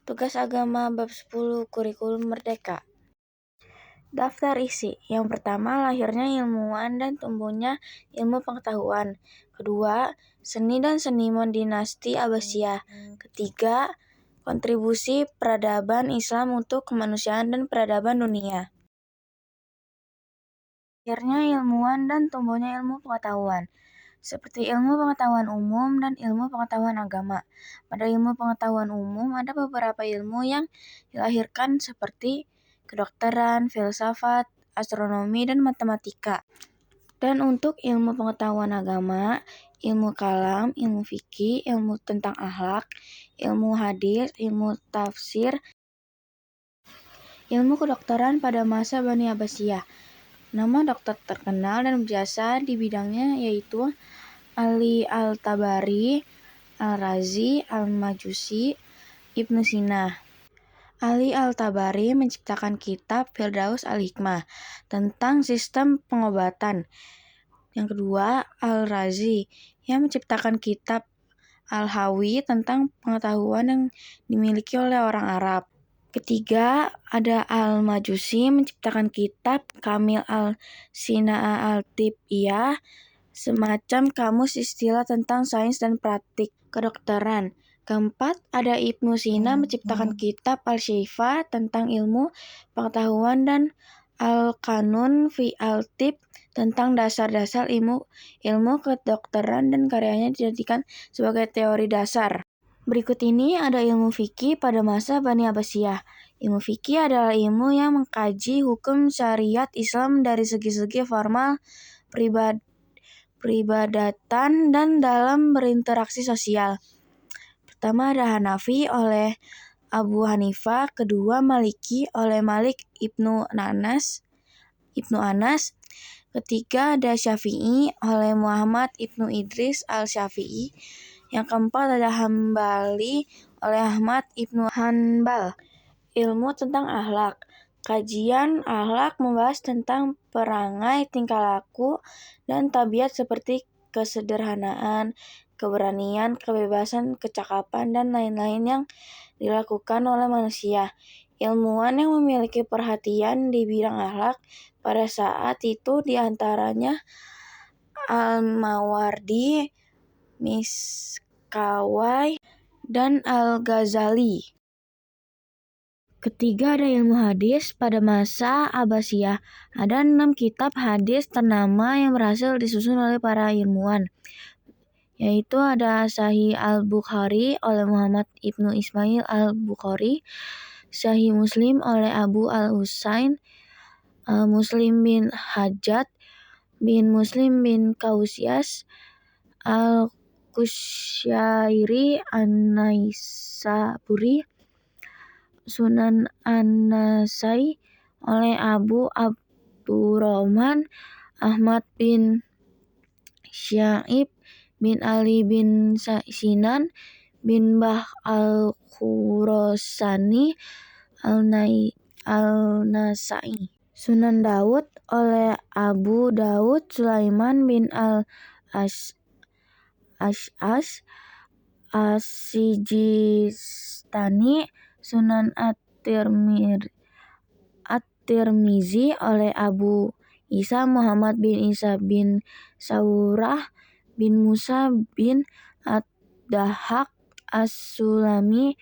Tugas Agama bab 10 Kurikulum Merdeka. Daftar isi. Yang pertama, lahirnya ilmuwan dan tumbuhnya ilmu pengetahuan. Kedua, seni dan seniman dinasti Abbasiyah. Ketiga, kontribusi peradaban Islam untuk kemanusiaan dan peradaban dunia. Lahirnya ilmuwan dan tumbuhnya ilmu pengetahuan. Seperti ilmu pengetahuan umum dan ilmu pengetahuan agama. Pada ilmu pengetahuan umum ada beberapa ilmu yang dilahirkan seperti kedokteran, filsafat, astronomi, dan matematika. Dan untuk ilmu pengetahuan agama, ilmu kalam, ilmu fikih, ilmu tentang akhlak, ilmu hadis, ilmu tafsir, ilmu kedokteran pada masa Bani Abbasiyah. Nama dokter terkenal dan berjasa di bidangnya yaitu Ali Al-Tabari, Al-Razi, Al-Majusi, Ibnu Sina. Ali Al-Tabari menciptakan kitab Firdaus Al-Hikmah tentang sistem pengobatan. Yang kedua, Al-Razi yang menciptakan kitab Al-Hawi tentang pengetahuan yang dimiliki oleh orang Arab. Ketiga, ada Al-Majusi menciptakan kitab Kamil Al-Sinaa Al-Tibyah, semacam kamus istilah tentang sains dan praktik kedokteran. Keempat, ada Ibnu Sina menciptakan kitab Al-Syifa tentang ilmu pengetahuan dan Al-Qanun fi Al-Tib tentang dasar-dasar ilmu kedokteran, dan karyanya dijadikan sebagai teori dasar. Berikut ini ada ilmu fikih pada masa Bani Abbasiyah. Ilmu fikih adalah ilmu yang mengkaji hukum syariat Islam dari segi-segi formal, peribadatan, dan dalam berinteraksi sosial. Pertama ada Hanafi oleh Abu Hanifah, kedua Maliki oleh Malik Ibnu Anas, ketiga ada Syafi'i oleh Muhammad Ibnu Idris Al-Syafi'i, yang keempat ada Hambali oleh Ahmad Ibnu Hanbal. Ilmu tentang akhlak. Kajian akhlak membahas tentang perangai, tingkah laku, dan tabiat seperti kesederhanaan, keberanian, kebebasan, kecakapan, dan lain-lain yang dilakukan oleh manusia. Ilmuwan yang memiliki perhatian di bidang akhlak pada saat itu diantaranya Al-Mawardi, Miskawai, dan Al-Ghazali. Ketiga ada ilmu hadis. Pada masa Abbasiyah ada 6 kitab hadis ternama yang berhasil disusun oleh para ilmuwan, yaitu ada Sahih Al-Bukhari oleh Muhammad Ibnu Ismail Al-Bukhari, Sahih Muslim oleh Abu Al-Husain, Muslim bin Hajjaj bin Muslim bin Kausyas, Al-Kusyairi An-Naisaburi, Sunan An-Nasai oleh Abu Abdurrahman Ahmad bin Syaib bin Ali bin Sinan bin Bah Al-Khurasani Al-Nasai. Sunan Daud oleh Abu Daud Sulaiman bin Al-Ash'as As-Sijistani. Sunan At-Tirmizi oleh Abu Isa Muhammad bin Isa bin Saurah bin Musa bin Ad-Dahhak As-Sulami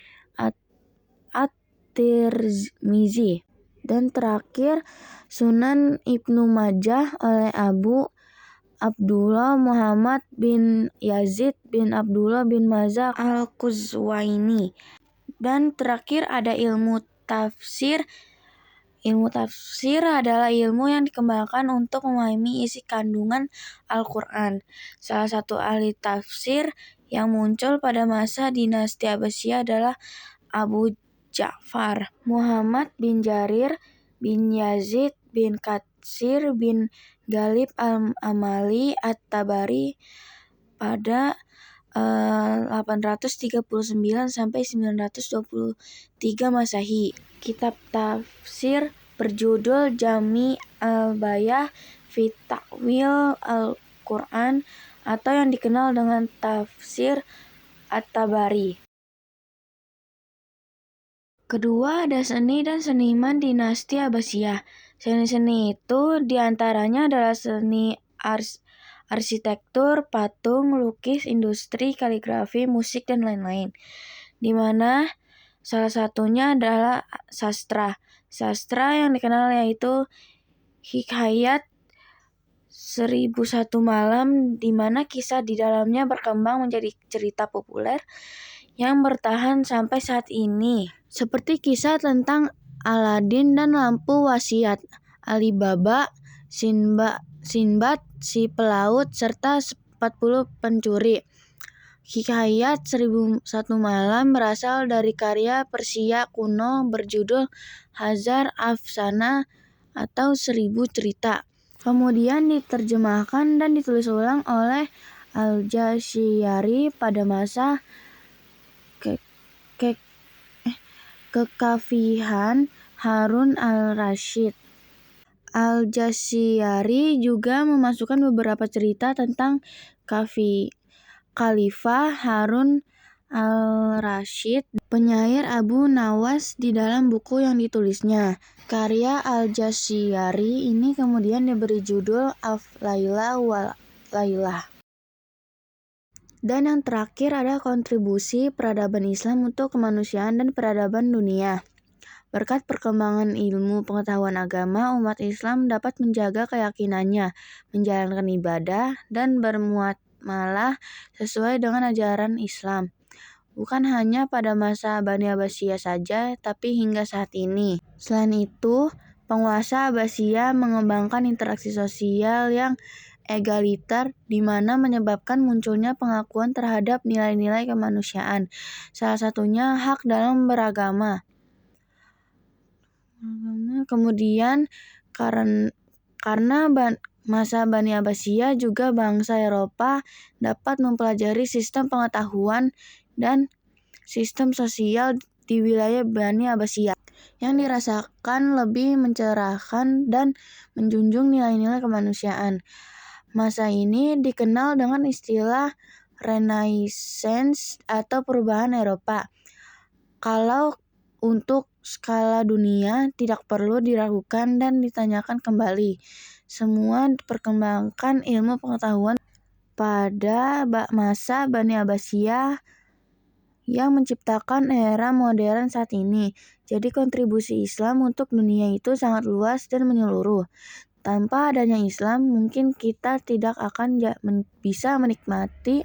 At-Tirmizi. Dan terakhir Sunan Ibnu Majah oleh Abu Abdullah Muhammad bin Yazid bin Abdullah bin Majah Al-Quzwaini. Dan terakhir ada ilmu tafsir. Ilmu tafsir adalah ilmu yang dikembangkan untuk memahami isi kandungan Al-Quran. Salah satu ahli tafsir yang muncul pada masa dinasti Abbasiyah adalah Abu Ja'far Muhammad bin Jarir bin Yazid bin Katsir bin Ghalib Al-Amali At-Tabari pada 839 sampai 923 Masehi. Kitab tafsir berjudul Jami' al-Bayah fi Ta'wil Al-Quran atau yang dikenal dengan tafsir At-Tabari. Kedua, ada seni dan seniman dinasti Abbasiyah. Seni-seni itu diantaranya adalah seni arsitektur, patung, lukis, industri, kaligrafi, musik, dan lain-lain. Di mana salah satunya adalah sastra. Sastra yang dikenal yaitu Hikayat 1001 Malam, di mana kisah di dalamnya berkembang menjadi cerita populer yang bertahan sampai saat ini. Seperti kisah tentang Aladin dan lampu wasiat, Alibaba, Sinbad si pelaut, serta 40 pencuri. Hikayat 1001 Malam berasal dari karya Persia kuno berjudul Hazar Afsana atau 1000 cerita. Kemudian diterjemahkan dan ditulis ulang oleh Al-Jasyari pada masa kekhafihan Harun al-Rasyid. Al-Jasyari juga memasukkan beberapa cerita tentang Khalifah Harun al-Rasyid, penyair Abu Nawas di dalam buku yang ditulisnya. Karya Al-Jasyari ini kemudian diberi judul Al-Laila wal Lailah. Dan yang terakhir ada kontribusi peradaban Islam untuk kemanusiaan dan peradaban dunia. Berkat perkembangan ilmu pengetahuan agama, umat Islam dapat menjaga keyakinannya, menjalankan ibadah, dan bermuamalah sesuai dengan ajaran Islam. Bukan hanya pada masa Bani Abbasiyah saja, tapi hingga saat ini. Selain itu, penguasa Abbasiyah mengembangkan interaksi sosial yang egaliter, di mana menyebabkan munculnya pengakuan terhadap nilai-nilai kemanusiaan. Salah satunya hak dalam beragama. Kemudian karena masa Bani Abbasiyah juga bangsa Eropa dapat mempelajari sistem pengetahuan dan sistem sosial di wilayah Bani Abbasiyah yang dirasakan lebih mencerahkan dan menjunjung nilai-nilai kemanusiaan. Masa ini dikenal dengan istilah Renaissance atau perubahan Eropa. Kalau untuk skala dunia tidak perlu diragukan dan ditanyakan kembali. Semua perkembangan ilmu pengetahuan pada masa Bani Abbasiyah yang menciptakan era modern saat ini. Jadi kontribusi Islam untuk dunia itu sangat luas dan menyeluruh. Tanpa adanya Islam, mungkin kita tidak akan bisa menikmati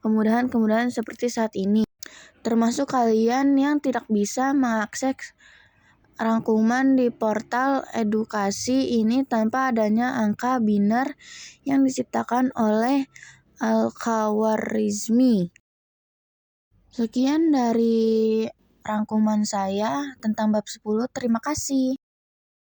kemudahan-kemudahan seperti saat ini. Termasuk kalian yang tidak bisa mengakses rangkuman di portal edukasi ini tanpa adanya angka biner yang diciptakan oleh Al-Khawarizmi. Sekian dari rangkuman saya tentang bab 10. Terima kasih.